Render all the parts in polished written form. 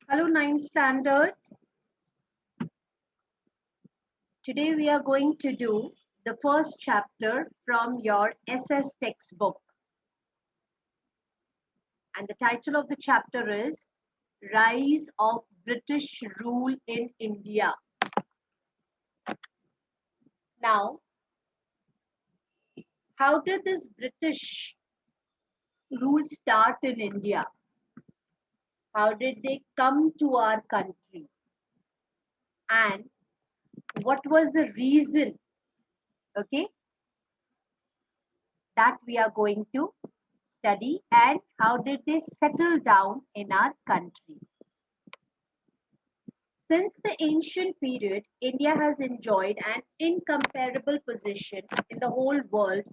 Hello, ninth standard. Today we are going to do the first chapter from your SS textbook. And the title of the chapter is Rise of British Rule in India. Now, how did this British rule start in India? How did they come to our country? And what was the reason, okay, that we are going to study, and how did they settle down in our country? Since the ancient period, India has enjoyed an incomparable position in the whole world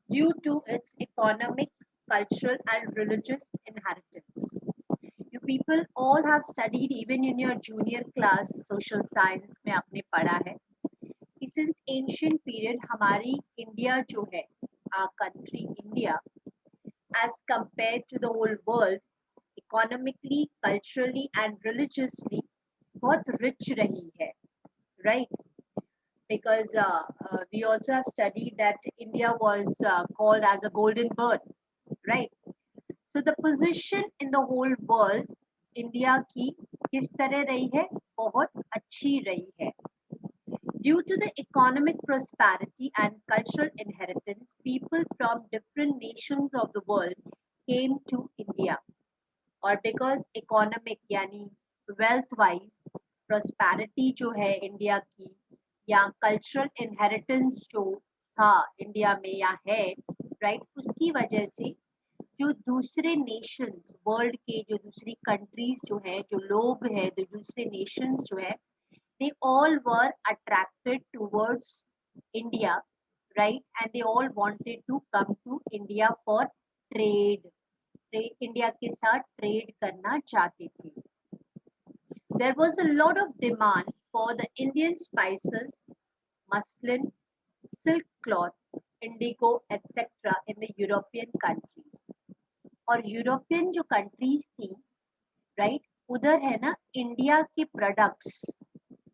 due to its economic, cultural, and religious inheritance. You people all have studied, even in your junior class social science में आपने पढ़ा है कि since ancient period हमारी India जो है, our country India, as compared to the whole world, economically, culturally, and religiously, बहुत rich रही है, right? Because we also have studied that India was called as a golden bird, right? So the position in the whole world, India की किस तरह रही है? बहुत अच्छी रही है. Due to the economic prosperity and cultural inheritance, people from different nations of the world came to India. और because economic यानी wealth wise prosperity जो है इंडिया की, या कल्चरल इनहेरिटेंस जो था इंडिया में या है, राइट, उसकी वजह से जो दूसरे नेशंस वर्ल्ड के, जो दूसरी कंट्रीज जो है, जो लोग हैं, जो दूसरे नेशंस जो है, they all were attracted towards India, right? And they all wanted to come to India for trade. India के साथ ट्रेड करना चाहते थे. There was a lot of demand for the Indian spices, muslin, silk cloth, indigo, etc. in the European countries. और European जो countries थी, right, उधर है ना इंडिया के प्रोडक्ट्स,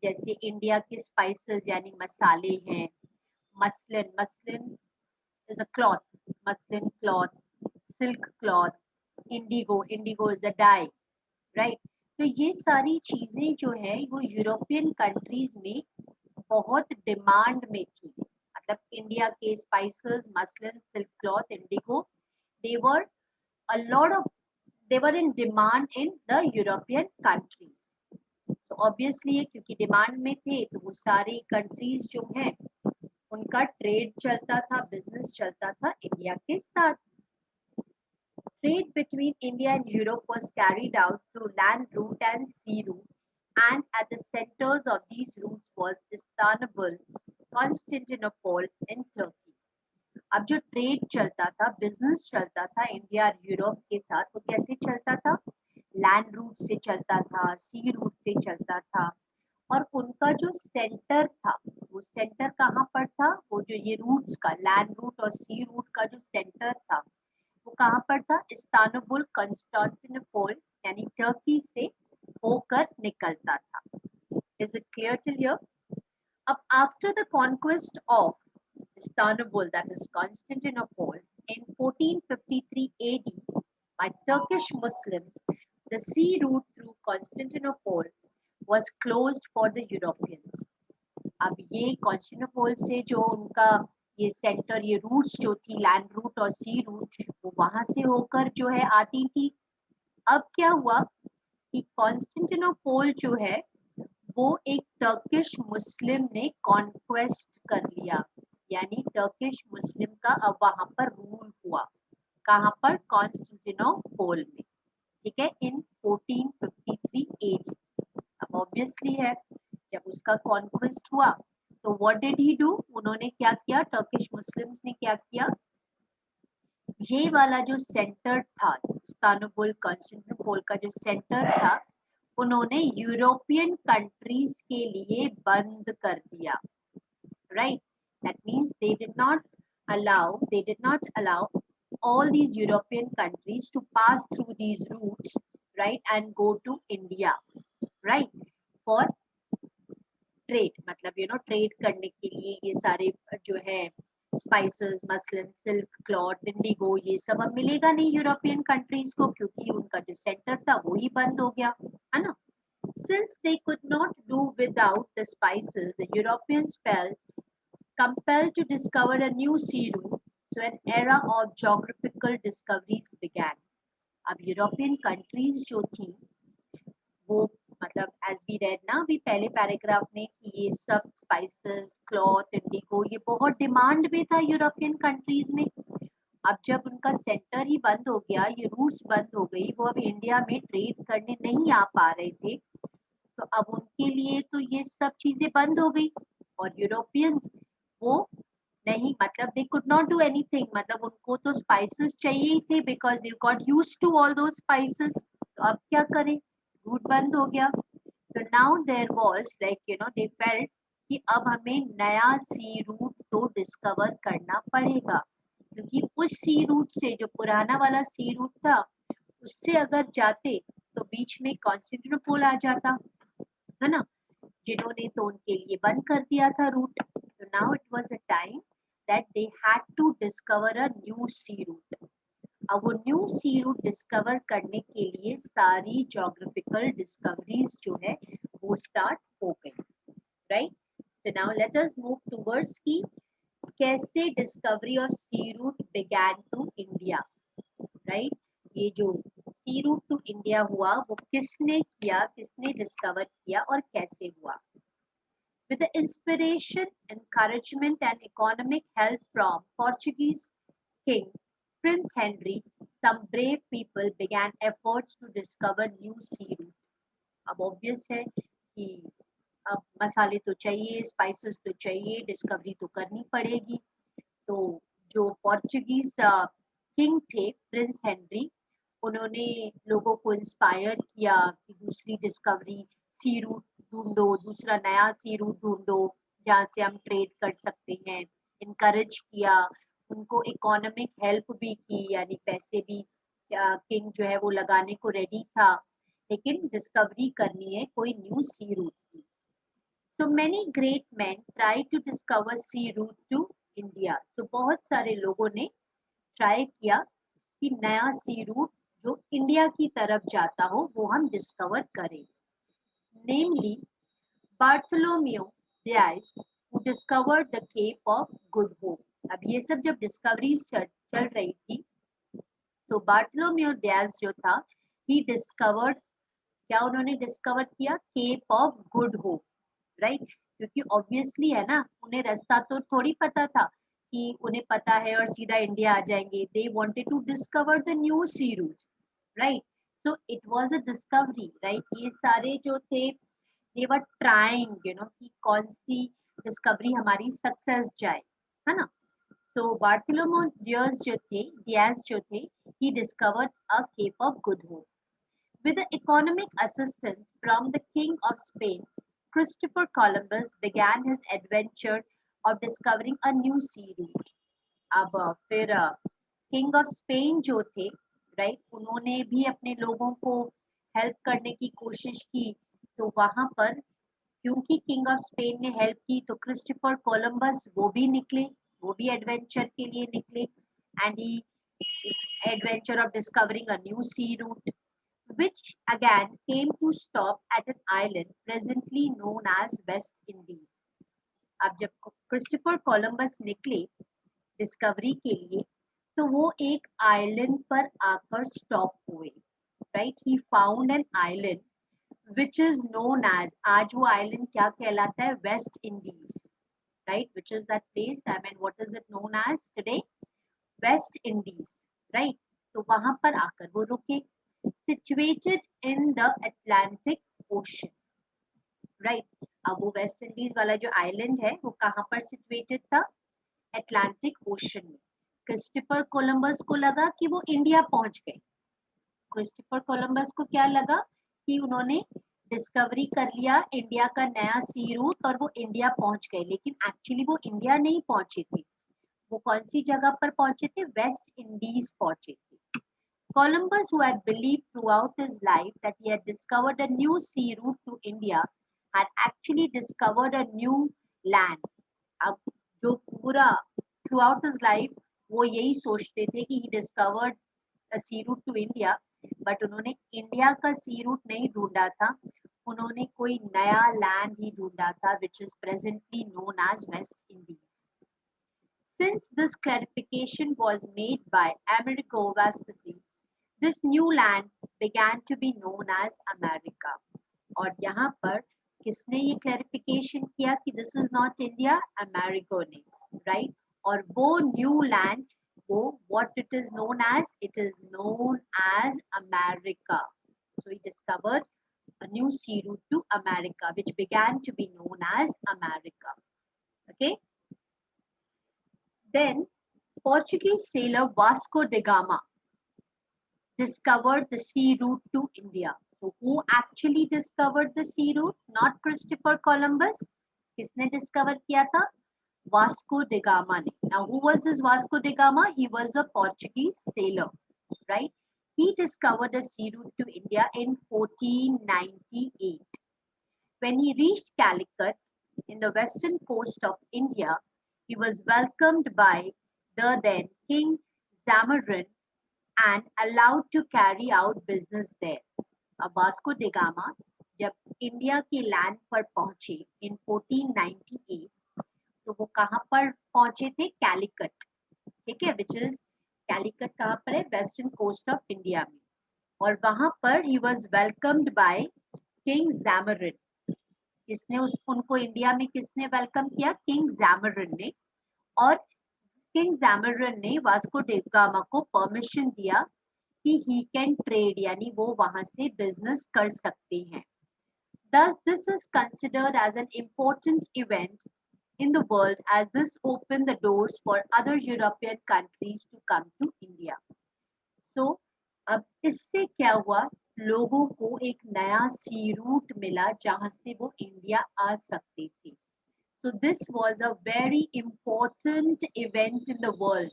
जैसे इंडिया के स्पाइसेस यानी मसाले हैं, muslin, muslin is a cloth, muslin cloth, silk cloth, indigo, indigo is a dye, right. तो ये सारी चीजें जो है वो यूरोपियन कंट्रीज में बहुत डिमांड में थी. मतलब इंडिया के spices, muslin, silk cloth, Indigo, they were a lot of they were in demand in the European countries. So obviously क्योंकि डिमांड में थे तो वो सारी कंट्रीज जो हैं उनका ट्रेड चलता था, बिजनेस चलता था इंडिया के साथ. Trade between India and Europe was carried out through land route and sea route, and at the centers of these routes was Istanbul, Constantinople in Turkey. अब जो ट्रेड चलता था, बिजनेस चलता था इंडिया और यूरोप के साथ, वो कैसे चलता था? लैंड रूट से चलता था, सी रूट से चलता था. और उनका जो सेंटर था, वो सेंटर कहाँ पर था? वो जो ये रूट्स का, लैंड रूट और सी रूट का जो सेंटर था, वो कहाँ पर था? इस्तानबुल, कंस्टांटिनोपल यानी टर्की से होकर निकलता था. Is it clear till here? अब after the conquest of Istanbul, that is Constantinople, in 1453 AD by Turkish Muslims, the sea route through Constantinople was closed for the Europeans. अब ये कॉन्स्टेंटिनोपल से जो उनका ये सेंटर, ये रूट्स जो थी, लैंड रूट और सी रूट, वो वहां से होकर जो है आती थी. अब क्या हुआ कि कॉन्स्टेंटिनोपल जो है वो एक टर्किश मुस्लिम ने कॉन्क्वेस्ट कर लिया, यानी टर्किश मुस्लिम का अब वहां पर रूल हुआ. कहां पर? कॉन्स्टेंटिनोपल में, ठीक है, इन 1453 एडी. अब ऑब्वियसली है जब उसका कॉन्क्वेस्ट हुआ तो व्हाट डिड ही डू? उन्होंने क्या किया? टर्किश मुस्लिम्स ने क्या किया? ये वाला जो सेंटर था, इस्तानबुल, कॉन्स्टेंटिनोपल का जो सेंटर था, उन्होंने यूरोपियन कंट्रीज के लिए बंद कर दिया, right? That means they did not allow all these European countries to pass through these routes, right, and go to India. Right, for trade, मतलब ट्रेड करने के लिए ये सारे जो है स्पाइसेस, मसलन, सिल्क, क्लॉथ, इंडिगो, ये सब अब मिलेगा नहीं यूरोपियन कंट्रीज को, क्योंकि उनका जो सेंटर था वो ही बंद हो गया, है ना। Since they could not do without the spices, the Europeans felt compelled to discover a new sea route, so an era of geographical discoveries began. अब यूरोपियन कंट्रीज जो थी वो, मतलब एज वी रेड ना अभी पहले पैराग्राफ में कि ये सब स्पाइसेस, क्लॉथ, इंडिगो, ये बहुत डिमांड में था यूरोपियन कंट्रीज में। अब जब उनका सेंटर ही बंद हो गया, ये रूट्स बंद हो गई, वो अब इंडिया में ट्रेड करने नहीं आ पा रहे थे, तो अब उनके लिए तो ये सब चीजें बंद हो गई। और यूरोपियंस वो नहीं, मतलब they could not do anything, मतलब उनको तो स्पाइसेस चाहिए ही थे, because they got used to all those spices. तो अब क्या करें, रूट बंद हो गया। तो now there was like they felt कि अब हमें नया सी रूट तो डिस्कवर करना पड़ेगा, क्योंकि उस सी रूट से, जो पुराना वाला सी रूट था, उससे अगर जाते तो बीच में कॉन्स्टेंटिनोपल आ जाता, है ना, जिन्होंने तो उनके लिए बंद कर दिया था रूट। तो now it was a time that they had to discover a new sea route. अब वो न्यू सी रूट डिस्कवर करने के लिए सारी ज्योग्राफिकल डिस्कवरीज जो है वो स्टार्ट हो गई, right. So now let us move towards की कैसे discovery of sea route began to India, right. ये जो सी रूट टू इंडिया हुआ वो किसने किया, किसने डिस्कवर किया और कैसे हुआ। With the inspiration, encouragement, and economic help from Portuguese King Prince Henry, some brave people began efforts to discover new sea route. अब obvious है कि अब मसाले तो चाहिए, स्पाइसेस तो चाहिए, डिस्कवरी तो करनी पड़ेगी। तो जो पोर्चुगीज किंग थे प्रिंस हेनरी, उन्होंने लोगों को इंस्पायर किया कि दूसरी डिस्कवरी सी रूट ढूंढो, दूसरा नया सी रूट ढूंढो जहाँ से हम ट्रेड कर सकते हैं। इनकरेज किया, उनको इकोनॉमिक हेल्प भी की, यानी पैसे भी किंग जो है वो लगाने को रेडी था, लेकिन डिस्कवरी करनी है कोई न्यू सी रूट की। So many great men tried to discover sea route to India. So बहुत सारे लोगों ने ट्राई किया कि नया सी रूट जो इंडिया की तरफ जाता हो वो हम डिस्कवर करें। Namely, Bartholomew Diaz, who discovered the Cape of Good Hope. अब ये सब जब डिस्कवरी चल रही थी, तो बार्थोलोमेव डियाज जो था, ही डिस्कवर्ड, क्या उन्होंने डिस्कवर किया, Cape of Good Hope, right. क्योंकि ऑब्वियसली है ना, उन्हें रास्ता तो थोड़ी पता था कि उन्हें पता है और सीधा इंडिया आ जाएंगे। They wanted to discover the new sea routes, right. So it was a discovery, right. ये सारे जो थे दे वर ट्राइंग कि कौन सी डिस्कवरी हमारी सक्सेस जाए, है ना। सो बार्थोलोमेव डियाज जो थे, he discovered a Cape of Good Hope. With the economic assistance from the King of Spain, Christopher Columbus began his adventure of discovering a new sea route. अब फिर king of Spain जो थे, right, उन्होंने भी अपने लोगों को help करने की कोशिश की। तो वहां पर क्योंकि किंग ऑफ स्पेन ने हेल्प की, तो क्रिस्टोफर कोलंबस वो भी निकले, वो भी एडवेंचर के लिए निकले, and he adventure of discovering a new sea route, which again came to stop at an island presently known as West Indies. अब जब क्रिस्टोफर कोलंबस निकले डिस्कवरी के लिए, तो वो एक आइलैंड पर आकर स्टॉप हुए, right. He found an island which is known as, आज वो आइलैंड क्या कहलाता है, West Indies, right, which is that place, I mean what is it known as today, West Indies, right. तो वहां पर आकर वो रुके, situated in the Atlantic Ocean, right. अब वो वेस्ट इंडीज वाला जो आइलैंड है वो कहाँ पर सिचुएटेड था, अटलांटिक ओशन में। क्रिस्टोफर कोलंबस को लगा कि वो इंडिया पहुंच गए। क्रिस्टोफर कोलंबस को क्या लगा कि उन्होंने डिस्कवरी कर लिया इंडिया का नया सी रूट और वो इंडिया पहुंच गए, लेकिन एक्चुअली वो इंडिया नहीं पहुंचे थे। वो कौन सी जगह पर पहुंचे थे, वेस्ट इंडीज पहुंचे थे। Columbus, who had believed throughout his life that he had discovered a new sea route to India, had actually discovered a new land. अब जो पूरा throughout his life वो यही सोचते थे कि he discovered a sea route to India, but उन्होंने India का सी रूट नहीं ढूंढा था, उन्होंने कोई नया लैंड ही ढूंढा था, which is presently known as West Indies. Since this clarification was made by Amerigo Vespucci, this new land began to be known as America. और यहाँ पर किसने ये clarification किया कि this is not India? Amerigo ने, right? और वो new land, वो what it is known as? It is known as America. So he discovered a new sea route to America, which began to be known as America. Okay. Then Portuguese sailor Vasco da Gama discovered the sea route to India. So who actually discovered the sea route? Not Christopher Columbus. किसने discover किया था? Vasco da Gama ने. Now who was this Vasco da Gama? He was a Portuguese sailor, right? He discovered a sea route to India in 1498. When he reached Calicut in the western coast of India, he was welcomed by the then King Zamarin and allowed to carry out business there. अब Vasco D gamma जब India के land पर पहुंचे in 1498, तो वो कहाँ पर पहुंचे थे? कैलिकट, ठीक है, which is कैलिकट कहाँ पर है? वेस्टर्न कोस्ट ऑफ इंडिया में. और वहां पर he was welcomed by King Zamarin. किसने उनको इंडिया में किसने वेलकम किया? किंग ज़ैमरिन ने. और किंग ज़ैमरिन ने वास्को डी गामा को परमिशन दिया कि ही कैन ट्रेड, यानी वो वहां से बिजनेस कर सकते हैं. Thus, this is considered as an important event in the world as this opened the doors for other European countries to come to India. So, अब इससे क्या हुआ? लोगों को एक नया सी रूट मिला जहां से वो इंडिया आ सकते थे. So this was a very important event in the world.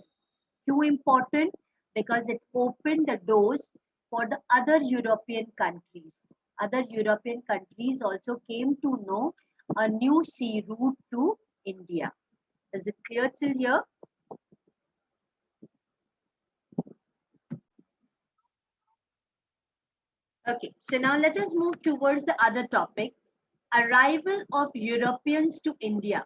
Too important because it opened the doors for the other European countries. Other European countries also came to know a new sea route to India. Is it clear till here? Okay, so now let us move towards the other topic. Arrival of Europeans to India.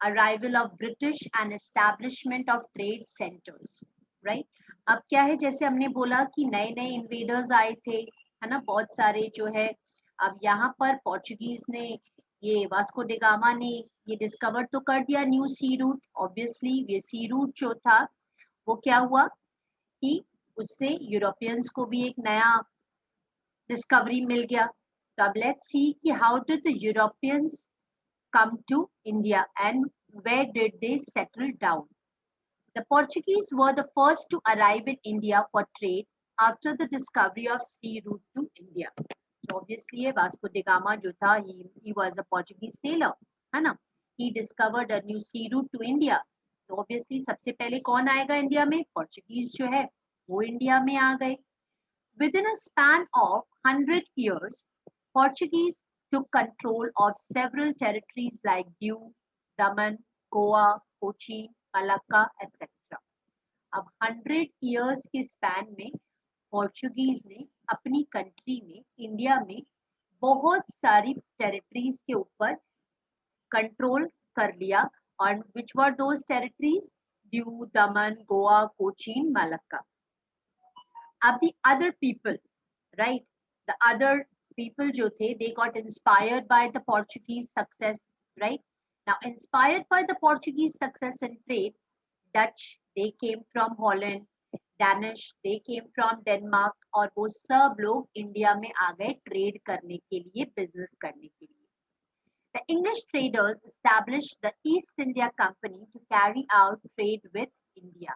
Arrival of British and establishment of trade centers, right? अब क्या है, जैसे हमने बोला कि नए नए invaders आए थे, है ना, बहुत सारे जो है. अब यहाँ पर पोर्चुगीज ने, ये वास्को डी गामा ने ये डिस्कवर तो कर दिया न्यू सी रूट. ऑब्वियसली ये सी रूट जो था वो क्या हुआ कि उससे यूरोपियंस को भी एक नया डिस्कवरी मिल गया. तो अब लेट्स सी कि how did the Europeans come to India and where did they settle down? The Portuguese were the first to arrive in India for trade after the discovery of sea route to India. So obviously Vasco da Gama जो था, he was a Portuguese sailor, है ना? He discovered a new sea route to India. तो obviously सबसे पहले कौन आएगा India में? Portuguese जो है वो इंडिया में आ गए. Within a span of 100 years, Portuguese took control of several territories like Diu, Daman, Goa, Kochi, Malacca, etc. अब 100 years के span में पोर्चुगीज ने अपनी कंट्री में, इंडिया में बहुत सारी टेरिटरीज के ऊपर कंट्रोल कर लिया. और which were those territories? Diu, Daman, Goa, Cochin, Malacca. अब the other people, right? The other people जो थे, they got inspired by the Portuguese success, right? Now, inspired by the Portuguese success in trade, Dutch, they came from Holland, Danish, they came from Denmark, और वो सब लोग India में आ गए trade करने के लिए, बिजनेस करने के लिए. The English traders established the East India Company to carry out trade with India.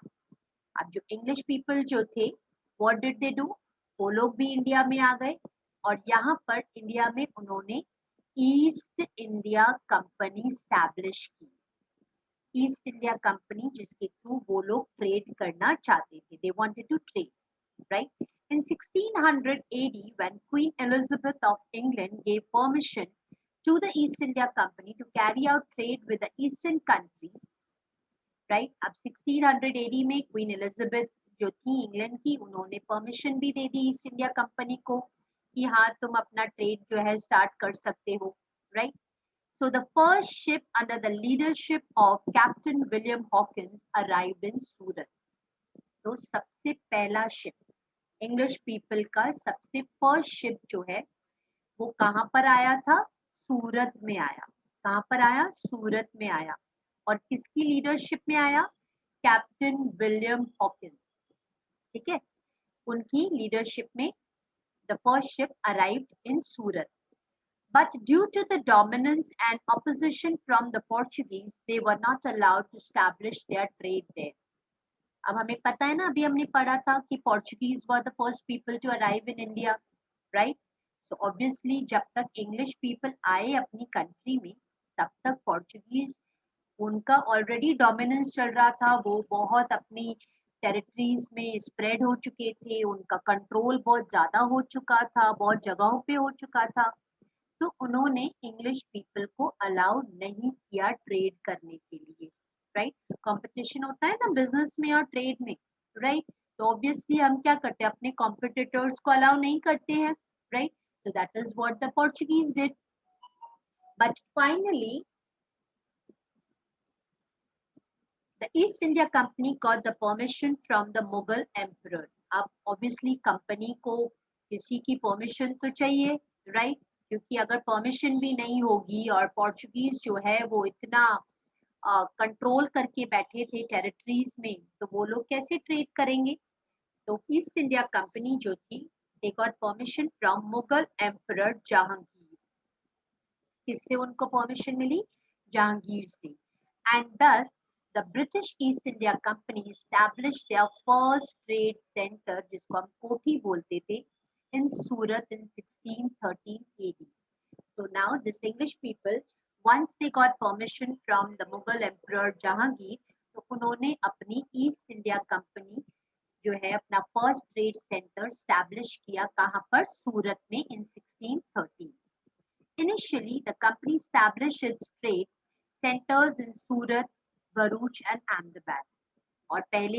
अब जो इंग्लिश पीपल जो थे, व्हाट डिड दे डू? वो लोग भी इंडिया में आ गए और यहाँ पर इंडिया में उन्होंने ईस्ट इंडिया कंपनी स्टैब्लिश की. ईस्ट इंडिया कंपनी जिसके थ्रू वो लोग ट्रेड करना चाहते थे. They wanted to trade. right? In 1600 AD, when Queen Elizabeth of England gave permission to the East India Company to carry out trade with the eastern countries, right? अब 1600 AD में queen Elizabeth जो थी England की, उन्होंने permission भी दे दी east India company को कि हाँ तुम अपना ट्रेड जो है स्टार्ट कर सकते हो, right? So the first ship under the leadership of Captain William Hawkins arrived in Surat. तो सबसे पहला शिप इंग्लिश पीपल का सबसे फर्स्ट शिप जो है वो कहाँ पर आया था? सूरत में आया। कहाँ पर आया? सूरत में आया। और किसकी लीडरशिप में आया? कैप्टन विलियम हॉकिंस, ठीक है, उनकी लीडरशिप में the first ship arrived in Surat. But due to the dominance and opposition from the Portuguese, they were not allowed to establish their trade there. अब हमें पता है ना, अभी हमने पढ़ा था कि Portuguese were the first people to arrive in India, right? So obviously जब तक English people आए अपनी कंट्री में, तब तक Portuguese उनका ऑलरेडी डोमिनेंस चल रहा था, वो बहुत अपनी टेरिटरीज में स्प्रेड हो चुके थे, उनका कंट्रोल बहुत ज्यादा हो चुका था, बहुत जगहों पे हो चुका था. तो उन्होंने इंग्लिश पीपल को अलाउ नहीं किया ट्रेड करने के लिए, राइट? कंपटीशन होता है ना बिजनेस में और ट्रेड में, राइट? तो ऑब्वियसली हम क्या करते हैं, अपने कॉम्पिटिटर्स को अलाउ नहीं करते हैं, right? So that is what the Portuguese did. But finally the East India Company got the permission from the Mughal emperor. अब obviously कंपनी को किसी की परमिशन तो चाहिए, राइट? क्योंकि अगर परमिशन भी नहीं होगी और पोर्चुगीज जो है वो इतना कंट्रोल करके बैठे थे टेरिटरीज में, तो वो लोग कैसे ट्रेड करेंगे? तो ईस्ट इंडिया कंपनी जो थी, they got permission from Mughal emperor Jahangir. किससे उनको परमिशन मिली? जहांगीर से. एंड दस the British East India Company established their first trade center, जिसको हम कोठी बोलते थे, in Surat in 1613 AD. So now this English people, once they got permission from the Mughal Emperor Jahangir, तो उन्होंने अपनी ईस्ट इंडिया कंपनी जो है अपना फर्स्ट ट्रेड सेंटर स्टैब्लिश किया. कहाँ पर? सूरत में in 1613. Initially, the company established its trade centers in Surat, Bharuch and Ahmedabad. और पहले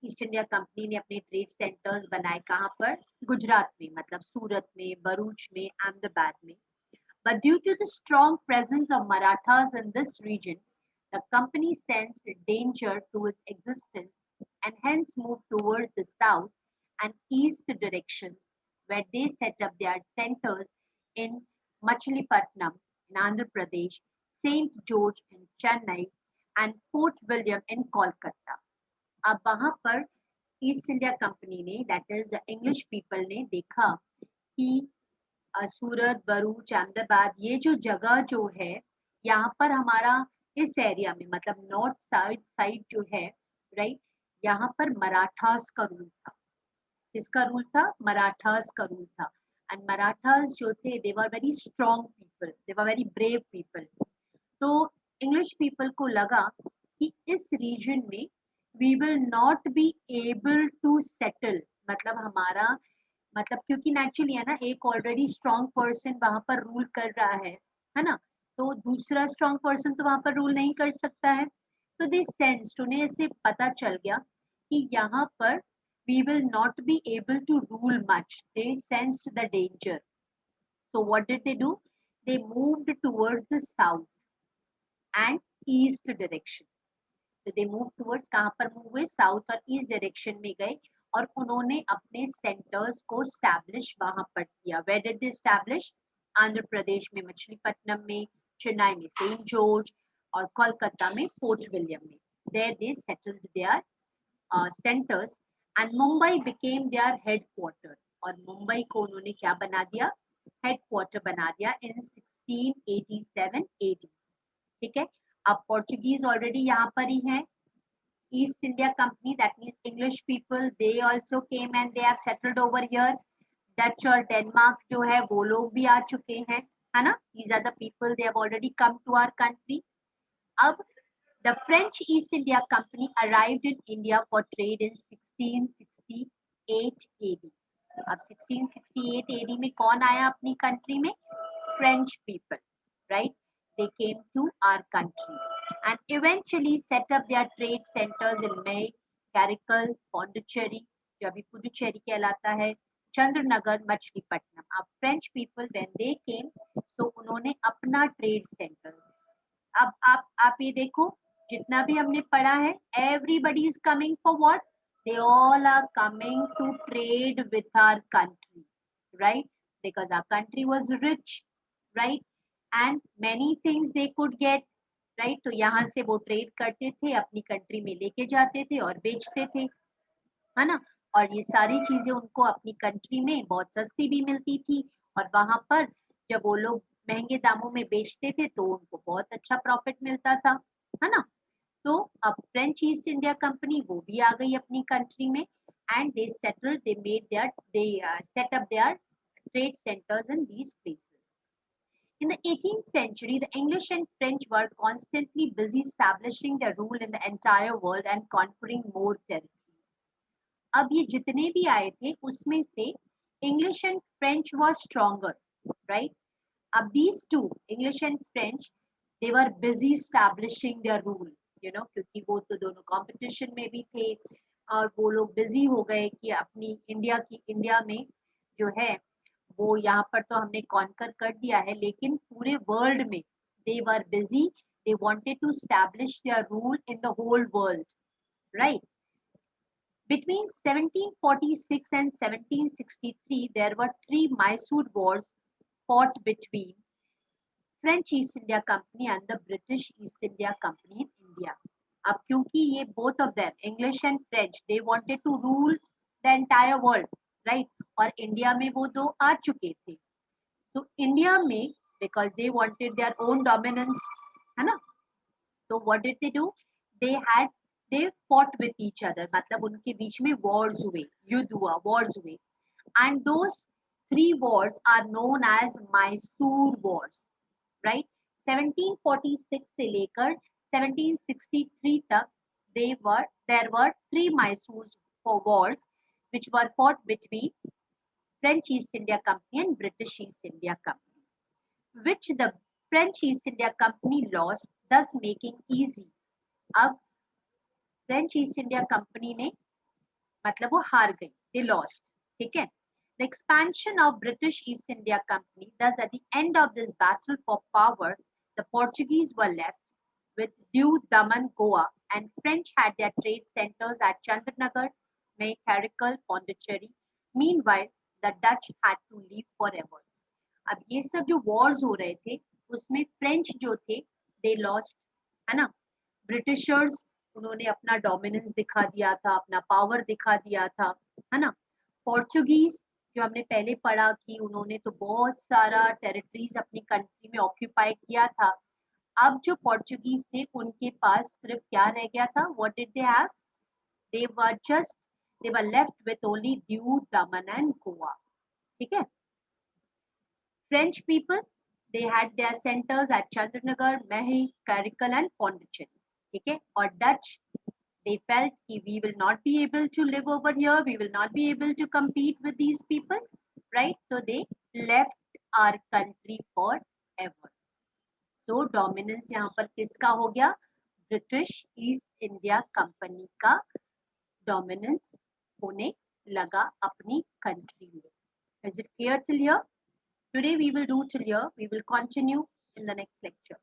ईस्ट इंडिया कंपनी ने अपने ट्रेड सेंटर्स बनाए कहाँ पर? गुजरात में, मतलब सूरत में, भरूच में, अहमदाबाद में. But due to the strong presence of Marathas in this region, the company sensed danger to its existence and hence moved towards the south and east directions, where they set up their centers in Machilipatnam in Andhra Pradesh, St. George in Chennai, and Fort William in Kolkata. अब वहां पर east India company ने, that is English people ने देखा कि सूरत, भरूच, अहमदाबाद, ये जो जगह जो है यहाँ पर हमारा इस एरिया में, मतलब नॉर्थ साइड जो है, राइट, यहाँ पर मराठास का रूल था. किसका रूल था? मराठास का रूल था. एंड मराठास जो थे, they were very strong people, they were very brave people. तो इंग्लिश पीपल को लगा कि इस रीजन में we will not be able to settle, मतलब हमारा, मतलब क्योंकि नेचुरली है ना, एक ऑलरेडी स्ट्रॉन्ग पर्सन वहां पर रूल कर रहा है ना, तो दूसरा स्ट्रॉन्ग पर्सन तो वहां पर रूल नहीं कर सकता है. तो दे सेंस्ड, उन्हें ऐसे पता चल गया कि यहाँ पर we will not be able to rule much. They sensed the danger. So what did they do? They moved towards the south and east direction. तो दे मूव टुवर्ड्स, कहाँ पर मूव हुए? साउथ और ईस्ट डायरेक्शन में गए और उन्होंने अपने सेंटर्स को स्टैब्लिश वहां पर किया. Where did they establish? Andhra Pradesh में मछलीपट्टनम में, चेन्नई में सेंट जॉर्ज और कोलकाता में फोर्ट विलियम में. There they settled their centres and Mumbai became their headquarter. और मुंबई को उन्होंने क्या बना दिया? हेडक्वार्टर बना दिया इन 1687 AD. ठीक है. अब पोर्चुगीज ऑलरेडी यहाँ पर ही हैं. East India company, that means English people, they also came and they have settled over here. Dutch और डेनमार्क जो है वो लोग भी आ चुके हैं, है ना. These are the people, they have already come to our country. अब the French East India Company arrived in India for trade in 1660 AD. अब 1668 AD में कौन आया अपनी कंट्री में? French people, right? They came to our country and eventually set up their trade centers in May, Caracal, Pondicherry, जो अभी पुडुचेरी कहलाता है, चंद्रनगर, मछलीपट्टनम. अब French people when they came, so उन्होंने अपना ट्रेड सेंटर. अब आप ये देखो, जितना भी हमने पढ़ा है, everybody is coming for what? They all are coming to trade with our country, right? Because our country was rich, right? And many things they could get, right? तो यहाँ से वो ट्रेड करते थे, अपनी कंट्री में लेके जाते थे और बेचते थे, है ना? और ये सारी चीजें उनको अपनी कंट्री में बहुत सस्ती भी मिलती थी, और वहां पर जब वो लोग महंगे दामों में बेचते थे तो उनको बहुत अच्छा प्रॉफिट मिलता था, है ना? तो अब फ्रेंच ईस्ट इंडिया कंपनी वो भी आ गई अपनी कंट्री में, and they settled, they set up their trade centres in these places. In the 18th century, the English and French were constantly busy establishing their rule in the entire world and conquering more territories. अब ये जितने भी आए थे उसमें से English and French were stronger, right? अब these two, English and French, they were busy establishing their rule, क्योंकि वो तो दोनों कंपटीशन में भी थे, और वो लोग बिजी हो गए कि अपनी इंडिया में जो है वो यहाँ पर तो हमने कॉन्कर कर दिया है, लेकिन पूरे वर्ल्ड में they were busy, they wanted to establish their rule in the whole world, right? Between 1746 and 1763, there were three Mysore wars fought between French East India Company and the British East India Company in India. अब क्योंकि ये both of them, English and French, they wanted to rule the entire world, right? और India में वो दो आ चुके थे. So India में, because they wanted their own dominance, है ना? So what did they do? They fought with each other. मतलब उनके बीच में wars हुए, युद्ध हुआ, wars हुए. And those three wars are known as Mysore wars, right? 1746 से लेकर 1763 तक there were three Mysore wars which were fought between French East India Company and British East India Company, which the French East India Company lost, thus making easy. अब French East India company ने, मतलब वो हार गई, they lost, ठीक है? The expansion of British East India Company, thus at the end of this battle for power, the Portuguese were left with Diu, Daman, Goa, and French had their trade centers at Chandrnagar, May, Caracal, Pondicherry. Meanwhile, the Dutch had to leave forever. अब ये सब जो wars हो रहे थे उसमें French जो थे they lost, है ना? ब्रिटिशर्स, उन्होंने अपना डोमिनेंस दिखा दिया था, अपना पावर दिखा दिया था, है ना? पोर्चुगीज, जो हमने पहले पढ़ा कि उन्होंने तो बहुत सारा टेरिटरीज अपनी कंट्री में ऑक्यूपाई किया था. अब जो पोर्चुगीज थे उनके पास सिर्फ क्या रह गया था? What did they have? they were left with only Diu, Daman and Goa. ठीक है? French people, they had their centers at Chandrnagar, Mahi, Caracal and Pondicherry. ठीक है? और Dutch, they felt कि we will not be able to live over here, we will not be able to compete with these people, right? So they left our country forever. So dominance यहाँ पर किसका हो गया? British east India company का dominance होने लगा अपनी country में. Is it clear till here? Today we will do till here. We will continue in the next lecture.